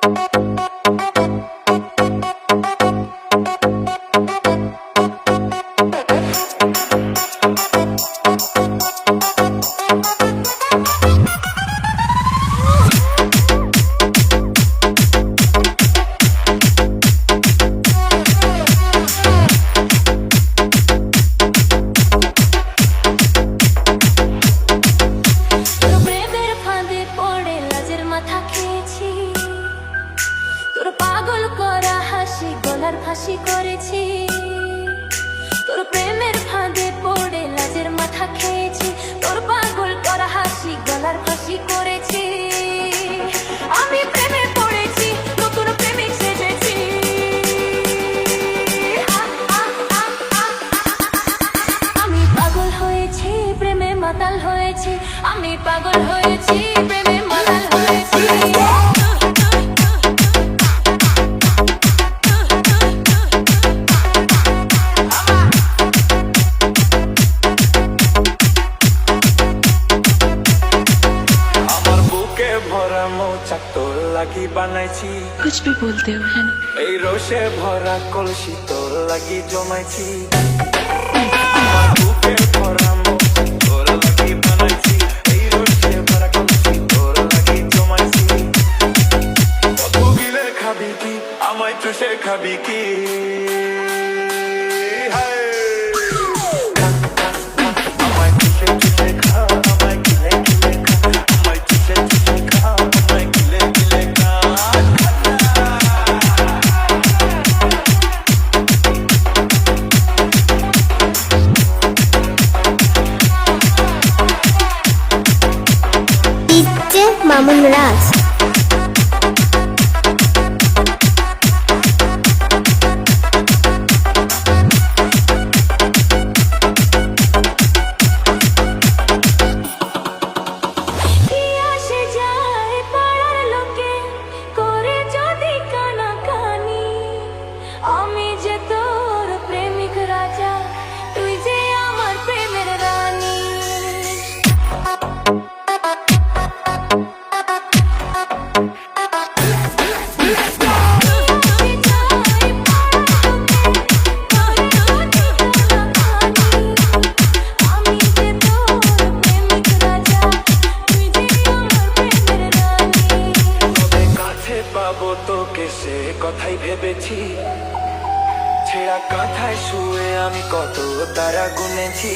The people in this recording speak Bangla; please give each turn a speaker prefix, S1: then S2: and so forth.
S1: তোর পাগল করা হাসি গলার ফাঁসি করেছি, তোর প্রেমের ফাঁদে পড়ে লাজের মাথা খেয়েছি, তোর পাগল করা হাসি গলার ফাঁসি করেছি। আমি প্রেমে পড়েছি, নতুন প্রেমিক সেজেছি। আমি পাগল হয়েছি, প্রেমে মাতাল হয়েছি। আমি পাগল হয়েছি, প্রেমে মাতাল হয়েছি।
S2: তোর লাগি বানাইছি,
S3: कुछ भी बोलते हो है ना।
S2: এই রোষে ভরা কলসি তোর লাগি জমাইছি। আমার বুকে ভরা মৌচাক তোর লাগি বানাইছি, এই রোষে ভরা কলসি তোর লাগি জমাইছি। কত গিলে খাবি কি, আমায় চুষে খাবি কি? আমায় চুষে চুষে খা, আমায় গিলে গিলে খা, আমায় চুষে চুষে খা, আমায় গিলে গিলে খা।
S4: ডিজে মামুন রাজ।
S1: আমি যে তোর প্রেমিক রাজা, তুই যে আমার প্রেমের রানী। আমি যে তোর প্রেমিক রাজা, তুই যে আমার প্রেমের রানী।
S2: কবে কাছে পাবো তোকে সে কথাই ভেবেছি, ছেঁড়া কাঁথায় শুয়ে আমি কত তারা গুনেছি।